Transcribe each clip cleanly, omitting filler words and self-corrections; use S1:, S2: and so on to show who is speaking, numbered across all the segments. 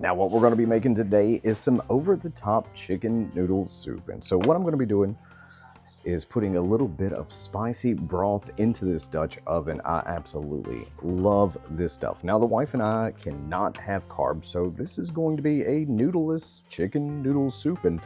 S1: Now what we're going to be making today is some over-the-top chicken noodle soup. And so what I'm going to be doing is putting a little bit of spicy broth into this Dutch oven. I absolutely love this stuff. Now the wife and I cannot have carbs, so this is going to be a noodleless chicken noodle soup. And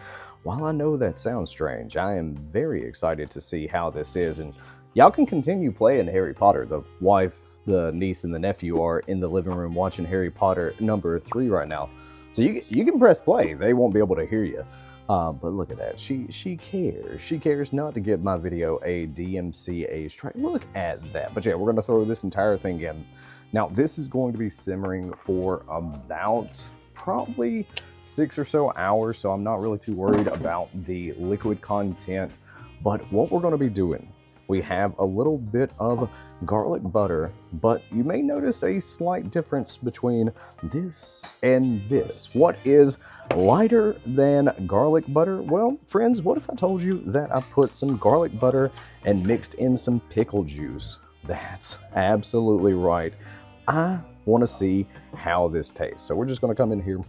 S1: while I know that sounds strange, I am very excited to see how this is. And y'all can continue playing Harry Potter. The wife, the niece, and the nephew are in the living room watching Harry Potter number 3 right now. So you can press play. They won't be able to hear you. But look at that. She cares. She cares not to give my video a DMCA strike. Look at that. But yeah, we're going to throw this entire thing in. Now, this is going to be simmering for about probably 6 or so hours. So I'm not really too worried about the liquid content. But what we're going to be doing, we have a little bit of garlic butter, but you may notice a slight difference between this and this. What is lighter than garlic butter? Well, friends, what if I told you that I put some garlic butter and mixed in some pickle juice? That's absolutely right. I want to see how this tastes. So we're just going to come in here.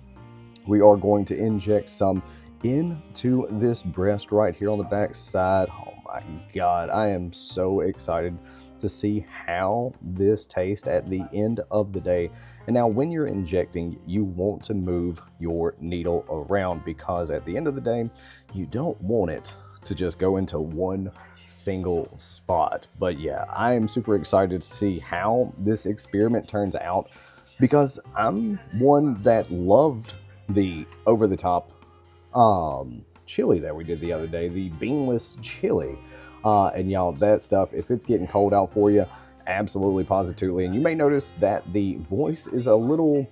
S1: We are going to inject some into this breast right here on the back side. Oh my God, I am so excited to see how this tastes at the end of the day. And now when you're injecting, you want to move your needle around, because at the end of the day, you don't want it to just go into one single spot. But yeah, I am super excited to see how this experiment turns out, because I'm one that loved the over-the-top chili that we did the other day, the beanless chili. And y'all, that stuff, if it's getting cold out for you, absolutely positively. And you may notice that the voice is a little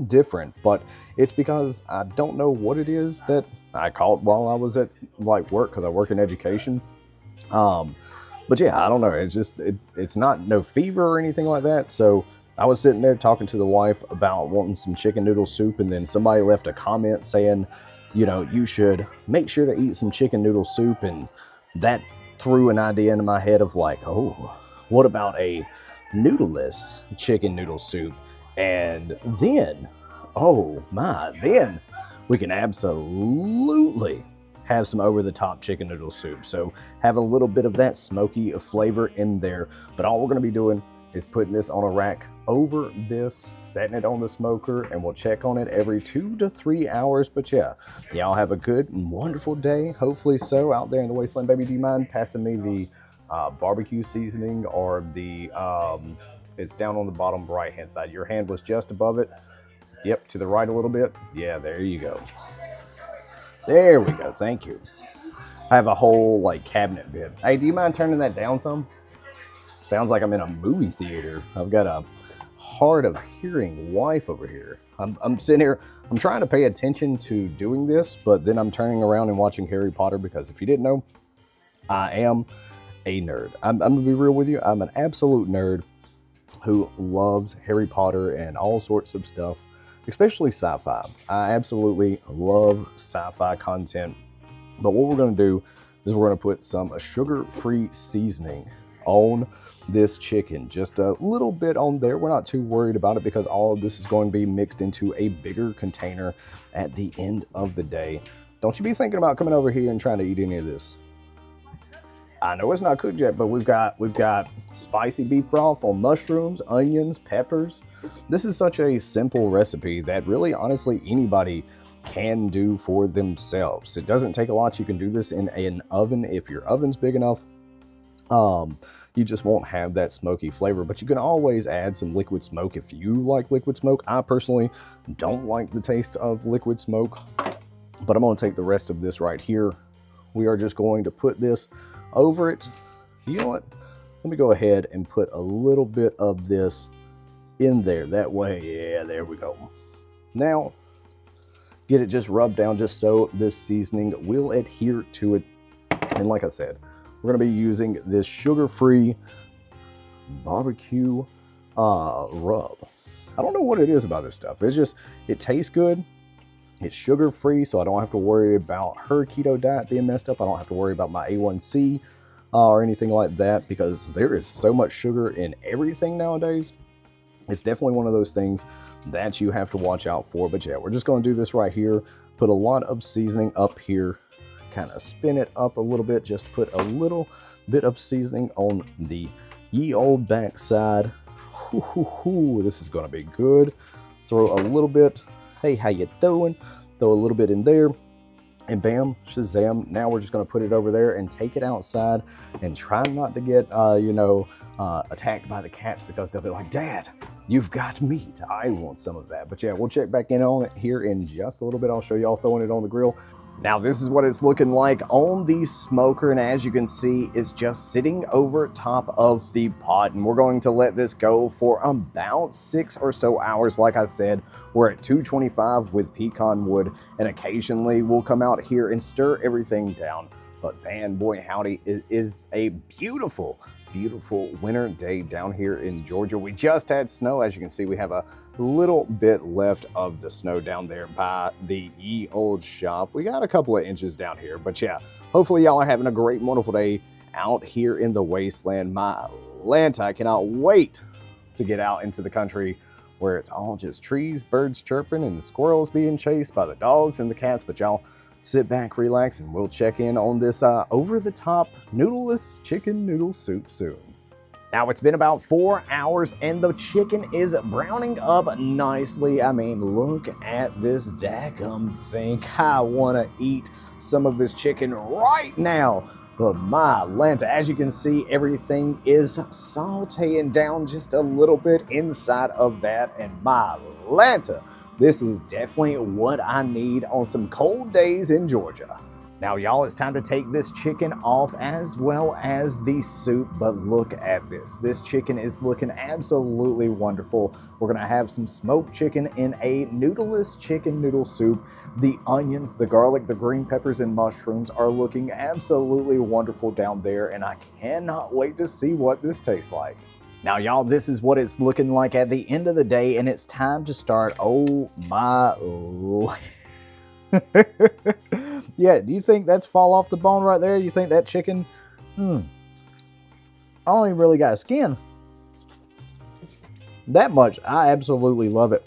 S1: different, but it's because I don't know what it is that I caught while I was at work, because I work in education. But yeah, I don't know. It's just, it's not no fever or anything like that. So I was sitting there talking to the wife about wanting some chicken noodle soup, and then somebody left a comment saying, you know, you should make sure to eat some chicken noodle soup. And that threw an idea into my head of like, oh, what about a noodleless chicken noodle soup? And then, oh my, then we can absolutely have some over-the-top chicken noodle soup. So have a little bit of that smoky flavor in there. But all we're going to be doing is putting this on a rack over this, setting it on the smoker, and we'll check on it every 2 to 3 hours. But yeah, y'all have a good and wonderful day. Hopefully so, out there in the wasteland. Baby, do you mind passing me the barbecue seasoning, or the, it's down on the bottom right-hand side. Your hand was just above it. Yep, to the right a little bit. Yeah, there you go. There we go, thank you. I have a whole cabinet bit. Hey, do you mind turning that down some? Sounds like I'm in a movie theater. I've got a hard of hearing wife over here. I'm sitting here, I'm trying to pay attention to doing this, but then I'm turning around and watching Harry Potter, because if you didn't know, I am a nerd. I'm gonna be real with you. I'm an absolute nerd who loves Harry Potter and all sorts of stuff, especially sci-fi. I absolutely love sci-fi content. But what we're gonna do is we're gonna put some sugar-free seasoning on this chicken, just a little bit on there. We're not too worried about it, because all of this is going to be mixed into a bigger container at the end of the day. Don't you be thinking about coming over here and trying to eat any of this. I know it's not cooked yet, but we've got spicy beef broth on mushrooms, onions, peppers. This is such a simple recipe that really, honestly, anybody can do for themselves. It doesn't take a lot. You can do this in an oven if your oven's big enough. You just won't have that smoky flavor, but you can always add some liquid smoke if you like liquid smoke. I personally don't like the taste of liquid smoke, but I'm going to take the rest of this right here. We are just going to put this over it. You know what? Let me go ahead and put a little bit of this in there. That way, yeah, there we go. Now, get it just rubbed down just so this seasoning will adhere to it. And like I said, we're going to be using this sugar-free barbecue rub. I don't know what it is about this stuff. It's just, it tastes good. It's sugar-free, so I don't have to worry about her keto diet being messed up. I don't have to worry about my A1C or anything like that, because there is so much sugar in everything nowadays. It's definitely one of those things that you have to watch out for. But yeah, we're just going to do this right here. Put a lot of seasoning up here, kind of spin it up a little bit, just put a little bit of seasoning on the ye old backside. This is going to be good. Throw a little bit. Hey, how you doing? Throw a little bit in there. And bam, shazam, now we're just going to put it over there and take it outside and try not to get, attacked by the cats, because they'll be like, Dad, you've got meat. I want some of that. But yeah, we'll check back in on it here in just a little bit. I'll show y'all throwing it on the grill. Now this is what it's looking like on the smoker, and as you can see, it's just sitting over top of the pot, and we're going to let this go for about 6 or so hours. Like I said, we're at 225 with pecan wood, and occasionally we'll come out here and stir everything down. But man, boy howdy, it is a beautiful winter day down here in Georgia. We just had snow. As you can see, we have a little bit left of the snow down there by the ye old shop. We got a couple of inches down here, but yeah, hopefully y'all are having a great, wonderful day out here in the wasteland. My Lanta, I cannot wait to get out into the country where it's all just trees, birds chirping, and squirrels being chased by the dogs and the cats. But y'all sit back, relax, and we'll check in on this over-the-top noodleless chicken noodle soup soon. Now, it's been about 4 hours, and the chicken is browning up nicely. I mean, look at this daggum thing. I want to eat some of this chicken right now. But my Lanta, as you can see, everything is sauteing down just a little bit inside of that, and my Lanta, this is definitely what I need on some cold days in Georgia. Now, y'all, it's time to take this chicken off as well as the soup, but look at this. This chicken is looking absolutely wonderful. We're gonna have some smoked chicken in a noodleless chicken noodle soup. The onions, the garlic, the green peppers, and mushrooms are looking absolutely wonderful down there, and I cannot wait to see what this tastes like. Now, y'all, this is what it's looking like at the end of the day, and it's time to start. Oh my yeah, do you think that's fall off the bone right there? You think that chicken, I only really got skin. That much, I absolutely love it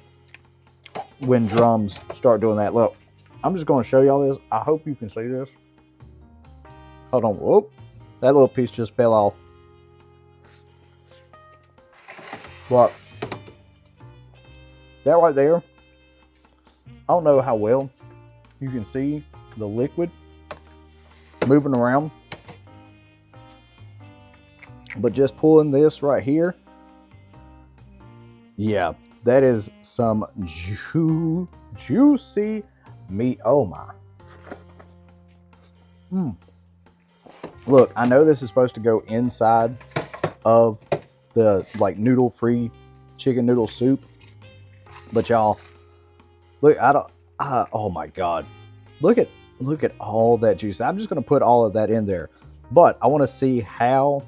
S1: when drums start doing that. Look, I'm just going to show y'all this. I hope you can see this. Hold on. Whoop. That little piece just fell off. But that right there, I don't know how well you can see the liquid moving around, but just pulling this right here, yeah, that is some juicy meat. Oh my. Look, I know this is supposed to go inside of the noodle-free chicken noodle soup, but y'all, look, oh my God, look at all that juice. I'm just gonna put all of that in there, but I want to see how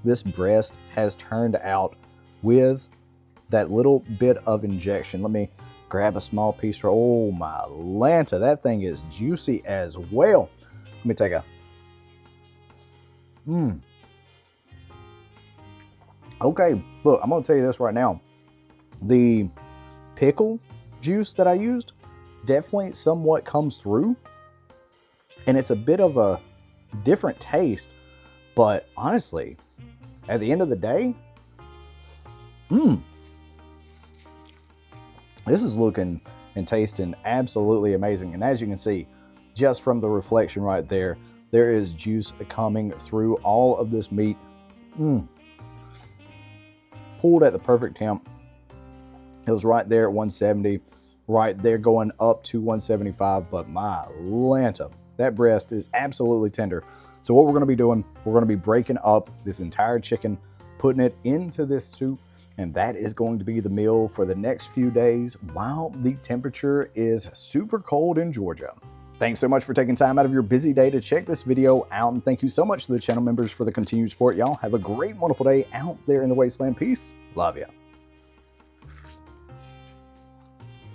S1: this breast has turned out with that little bit of injection. Let me grab a small piece. Oh my Lanta, that thing is juicy as well. Let me take a Okay, look, I'm gonna tell you this right now. The pickle juice that I used definitely somewhat comes through, and it's a bit of a different taste, but honestly, at the end of the day, this is looking and tasting absolutely amazing. And as you can see, just from the reflection right there, there is juice coming through all of this meat. Pulled at the perfect temp. It was right there at 170, right there going up to 175, but my Lanta, that breast is absolutely tender. So what we're gonna be doing, we're gonna be breaking up this entire chicken, putting it into this soup, and that is going to be the meal for the next few days while the temperature is super cold in Georgia. Thanks so much for taking time out of your busy day to check this video out, and thank you so much to the channel members for the continued support. Y'all have a great, wonderful day out there in the wasteland. Peace. Love ya.